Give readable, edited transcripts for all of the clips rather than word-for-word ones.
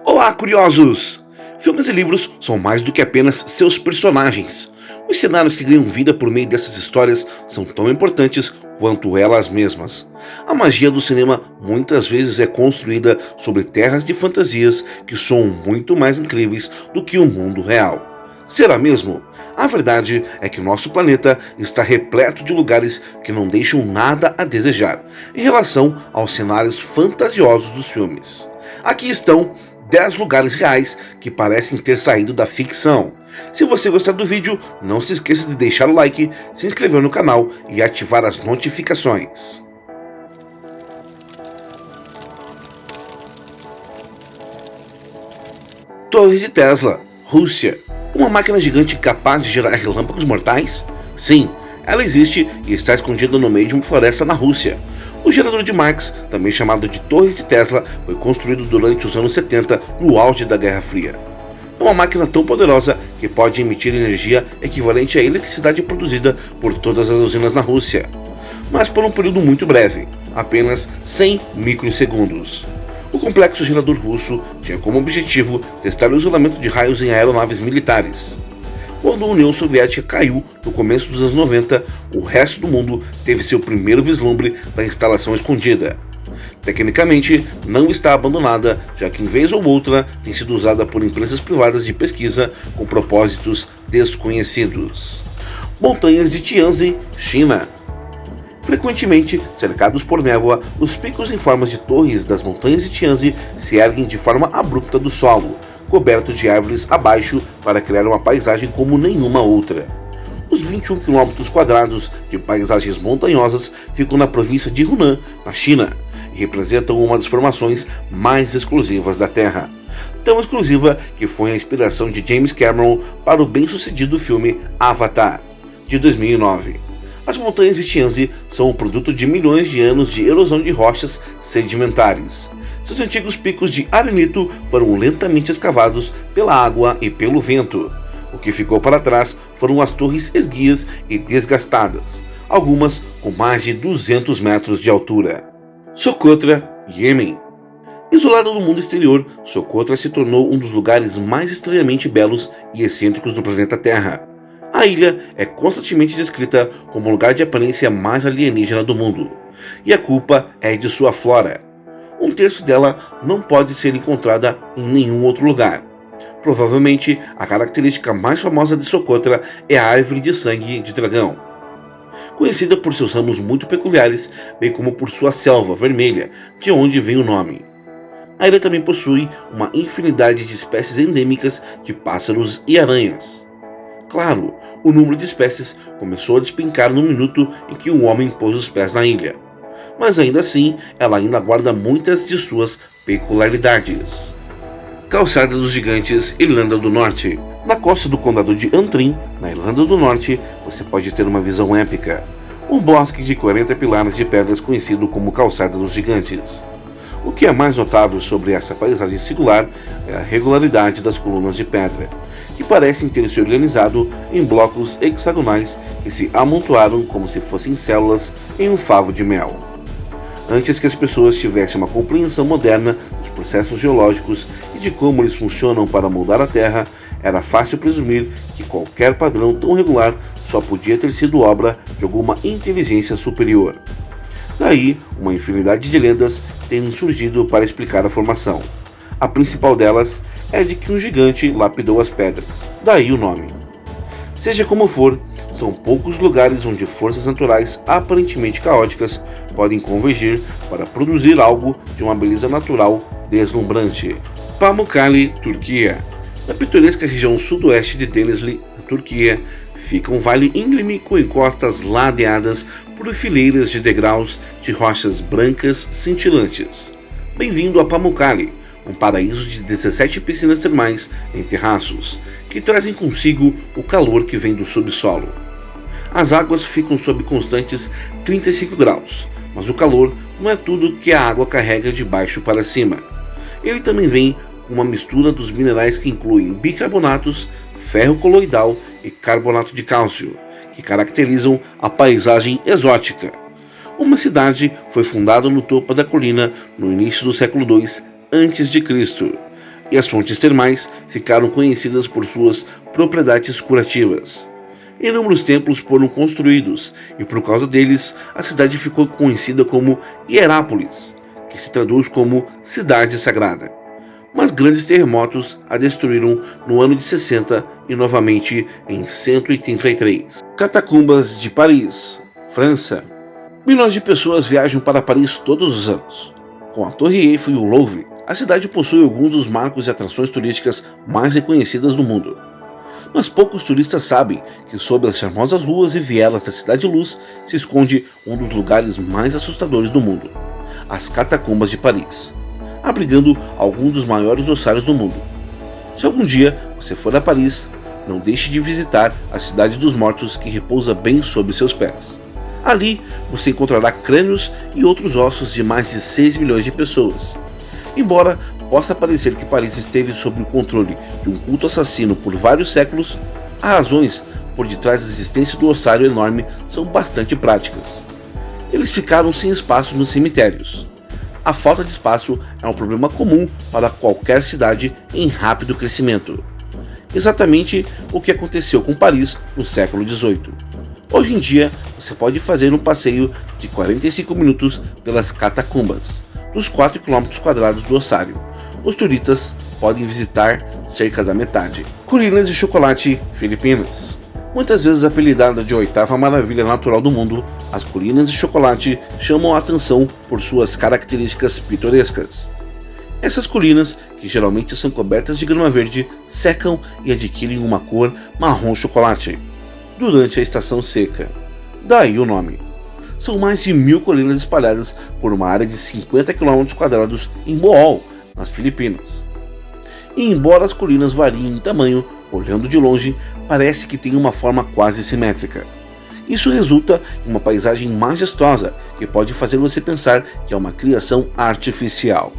Olá, curiosos! Filmes e livros são mais do que apenas seus personagens. Os cenários que ganham vida por meio dessas histórias são tão importantes quanto elas mesmas. A magia do cinema muitas vezes é construída sobre terras de fantasias que são muito mais incríveis do que o mundo real. Será mesmo? A verdade é que nosso planeta está repleto de lugares que não deixam nada a desejar em relação aos cenários fantasiosos dos filmes. Aqui estão 10 lugares reais que parecem ter saído da ficção. Se você gostar do vídeo, não se esqueça de deixar o like, se inscrever no canal e ativar as notificações. Torres de Tesla, Rússia. Uma máquina gigante capaz de gerar relâmpagos mortais? Sim, ela existe e está escondida no meio de uma floresta na Rússia. O gerador de Marx, também chamado de Torres de Tesla, foi construído durante os anos 70, no auge da Guerra Fria. É uma máquina tão poderosa que pode emitir energia equivalente à eletricidade produzida por todas as usinas na Rússia, mas por um período muito breve, apenas 100 microsegundos. O complexo gerador russo tinha como objetivo testar o isolamento de raios em aeronaves militares. Quando a União Soviética caiu no começo dos anos 90, o resto do mundo teve seu primeiro vislumbre da instalação escondida. Tecnicamente, não está abandonada, já que em vez ou outra tem sido usada por empresas privadas de pesquisa com propósitos desconhecidos. Montanhas de Tianzi, China. Frequentemente cercados por névoa, os picos em formas de torres das montanhas de Tianzi se erguem de forma abrupta do solo, cobertos de árvores abaixo para criar uma paisagem como nenhuma outra. Os 21 km² de paisagens montanhosas ficam na província de Hunan, na China, e representam uma das formações mais exclusivas da Terra. Tão exclusiva que foi a inspiração de James Cameron para o bem-sucedido filme Avatar, de 2009. As montanhas de Tianzi são o produto de milhões de anos de erosão de rochas sedimentares. Seus antigos picos de arenito foram lentamente escavados pela água e pelo vento. O que ficou para trás foram as torres esguias e desgastadas, algumas com mais de 200 metros de altura. Socotra, Iêmen. Isolada do mundo exterior, Socotra se tornou um dos lugares mais estranhamente belos e excêntricos do planeta Terra. A ilha é constantemente descrita como o lugar de aparência mais alienígena do mundo, e a culpa é de sua flora. Um terço dela não pode ser encontrada em nenhum outro lugar. Provavelmente, a característica mais famosa de Socotra é a árvore de sangue de dragão, conhecida por seus ramos muito peculiares, bem como por sua selva vermelha, de onde vem o nome. A ilha também possui uma infinidade de espécies endêmicas de pássaros e aranhas. Claro, o número de espécies começou a despencar no minuto em que o homem pôs os pés na ilha, mas ainda assim, ela ainda guarda muitas de suas peculiaridades. Calçada dos Gigantes, Irlanda do Norte. Na costa do condado de Antrim, na Irlanda do Norte, você pode ter uma visão épica. Um bosque de 40 pilares de pedras conhecido como Calçada dos Gigantes. O que é mais notável sobre essa paisagem singular é a regularidade das colunas de pedra, que parecem ter se organizado em blocos hexagonais que se amontoaram como se fossem células em um favo de mel. Antes que as pessoas tivessem uma compreensão moderna dos processos geológicos e de como eles funcionam para moldar a Terra, era fácil presumir que qualquer padrão tão regular só podia ter sido obra de alguma inteligência superior. Daí, uma infinidade de lendas terem surgido para explicar a formação. A principal delas é de que um gigante lapidou as pedras, daí o nome. Seja como for, são poucos lugares onde forças naturais aparentemente caóticas podem convergir para produzir algo de uma beleza natural deslumbrante. Pamukkale, Turquia. Na pitoresca região sudoeste de Denizli, na Turquia, fica um vale íngreme com encostas ladeadas por fileiras de degraus de rochas brancas cintilantes. Bem-vindo a Pamukkale, um paraíso de 17 piscinas termais em terraços, que trazem consigo o calor que vem do subsolo. As águas ficam sob constantes 35 graus, mas o calor não é tudo que a água carrega de baixo para cima. Ele também vem com uma mistura dos minerais que incluem bicarbonatos, ferro coloidal e carbonato de cálcio, que caracterizam a paisagem exótica. Uma cidade foi fundada no topo da colina no início do século II a.C. e as fontes termais ficaram conhecidas por suas propriedades curativas. Inúmeros templos foram construídos e por causa deles a cidade ficou conhecida como Hierápolis, que se traduz como Cidade Sagrada. Mas grandes terremotos a destruíram no ano de 60 e novamente em 183. Catacumbas de Paris, França. Milhões de pessoas viajam para Paris todos os anos. Com a Torre Eiffel e o Louvre, a cidade possui alguns dos marcos e atrações turísticas mais reconhecidas do mundo. Mas poucos turistas sabem que sob as charmosas ruas e vielas da Cidade de Luz se esconde um dos lugares mais assustadores do mundo, as Catacumbas de Paris, abrigando alguns dos maiores ossários do mundo. Se algum dia você for a Paris, não deixe de visitar a Cidade dos Mortos, que repousa bem sob seus pés. Ali você encontrará crânios e outros ossos de mais de 6 milhões de pessoas. Embora possa parecer que Paris esteve sob o controle de um culto assassino por vários séculos, as razões por detrás da existência do ossário enorme são bastante práticas. Eles ficaram sem espaço nos cemitérios. A falta de espaço é um problema comum para qualquer cidade em rápido crescimento. Exatamente o que aconteceu com Paris no século XVIII. Hoje em dia, você pode fazer um passeio de 45 minutos pelas catacumbas, dos 4 km² do ossário. Os turistas podem visitar cerca da metade. Colinas de chocolate filipinas. Muitas vezes apelidada de oitava maravilha natural do mundo, as colinas de chocolate chamam a atenção por suas características pitorescas. Essas colinas, que geralmente são cobertas de grama verde, secam e adquirem uma cor marrom chocolate durante a estação seca. Daí o nome. São mais de 1000 colinas espalhadas por uma área de 50 km² em Bohol, nas Filipinas. E embora as colinas variem em tamanho, olhando de longe, parece que tem uma forma quase simétrica. Isso resulta em uma paisagem majestosa que pode fazer você pensar que é uma criação artificial.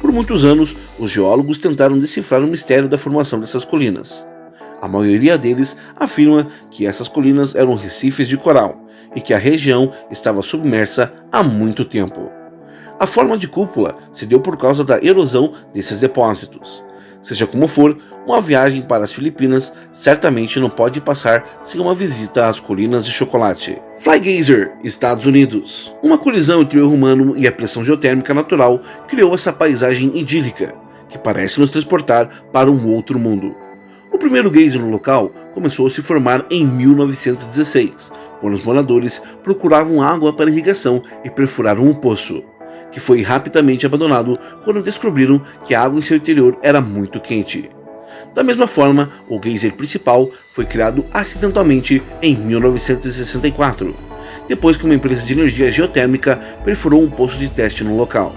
Por muitos anos, os geólogos tentaram decifrar o mistério da formação dessas colinas. A maioria deles afirma que essas colinas eram recifes de coral e que a região estava submersa há muito tempo. A forma de cúpula se deu por causa da erosão desses depósitos. Seja como for, uma viagem para as Filipinas certamente não pode passar sem uma visita às colinas de chocolate. Flygazer, Estados Unidos. Uma colisão entre o erro humano e a pressão geotérmica natural criou essa paisagem idílica, que parece nos transportar para um outro mundo. O primeiro geyser no local começou a se formar em 1916, quando os moradores procuravam água para irrigação e perfuraram um poço, que foi rapidamente abandonado quando descobriram que a água em seu interior era muito quente. Da mesma forma, o geyser principal foi criado acidentalmente em 1964, depois que uma empresa de energia geotérmica perfurou um poço de teste no local.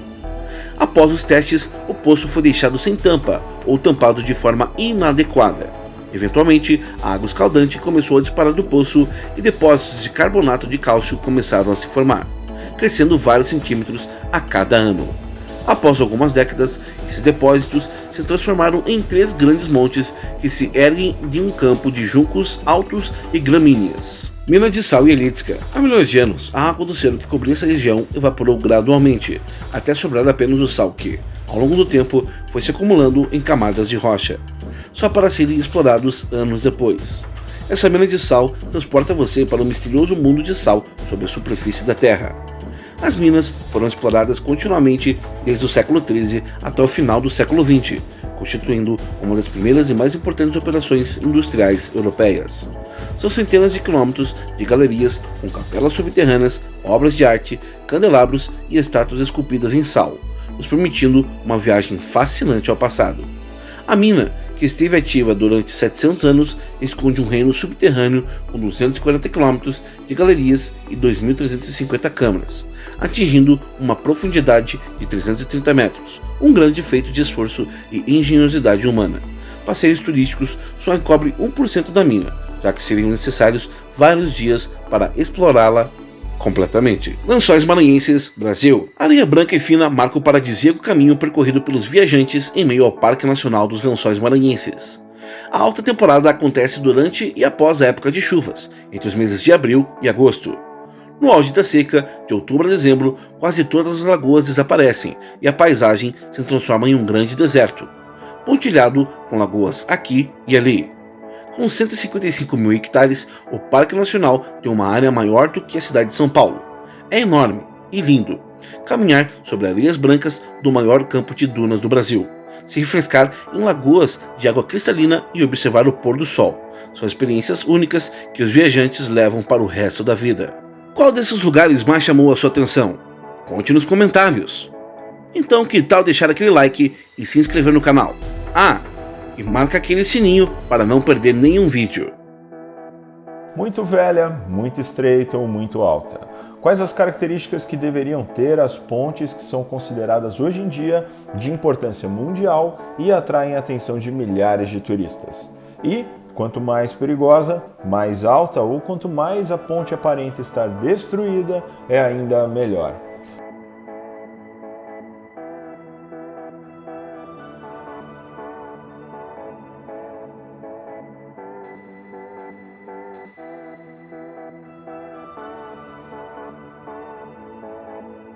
Após os testes, o poço foi deixado sem tampa ou tampado de forma inadequada. Eventualmente, a água escaldante começou a disparar do poço e depósitos de carbonato de cálcio começaram a se formar, crescendo vários centímetros a cada ano. Após algumas décadas, esses depósitos se transformaram em 3 grandes montes que se erguem de um campo de juncos altos e gramíneas. Mina de sal Yelitska. Há milhões de anos, a água do oceano que cobria essa região evaporou gradualmente, até sobrar apenas o sal que, ao longo do tempo, foi se acumulando em camadas de rocha, só para serem explorados anos depois. Essa mina de sal transporta você para o misterioso mundo de sal sob a superfície da Terra. As minas foram exploradas continuamente desde o século XIII até o final do século XX, constituindo uma das primeiras e mais importantes operações industriais europeias. São centenas de quilômetros de galerias com capelas subterrâneas, obras de arte, candelabros e estátuas esculpidas em sal, nos permitindo uma viagem fascinante ao passado. A mina, que esteve ativa durante 700 anos, esconde um reino subterrâneo com 240 km de galerias e 2.350 câmaras, atingindo uma profundidade de 330 metros, um grande feito de esforço e engenhosidade humana. Passeios turísticos só encobrem 1% da mina, já que seriam necessários vários dias para explorá-la completamente. Lençóis Maranhenses, Brasil. Areia branca e fina marca o paradisíaco caminho percorrido pelos viajantes em meio ao Parque Nacional dos Lençóis Maranhenses. A alta temporada acontece durante e após a época de chuvas, entre os meses de abril e agosto. No auge da seca, de outubro a dezembro, quase todas as lagoas desaparecem e a paisagem se transforma em um grande deserto. pontilhado com lagoas aqui e ali. Com 155 mil hectares, o Parque Nacional tem uma área maior do que a cidade de São Paulo. É enorme e lindo caminhar sobre areias brancas do maior campo de dunas do Brasil, se refrescar em lagoas de água cristalina e observar o pôr do sol. São experiências únicas que os viajantes levam para o resto da vida. Qual desses lugares mais chamou a sua atenção? Conte nos comentários. Então, que tal deixar aquele like e se inscrever no canal? E marca aquele sininho para não perder nenhum vídeo. Muito velha, muito estreita ou muito alta? Quais as características que deveriam ter as pontes que são consideradas hoje em dia de importância mundial e atraem a atenção de milhares de turistas? E quanto mais perigosa, mais alta ou quanto mais a ponte aparenta estar destruída, é ainda melhor.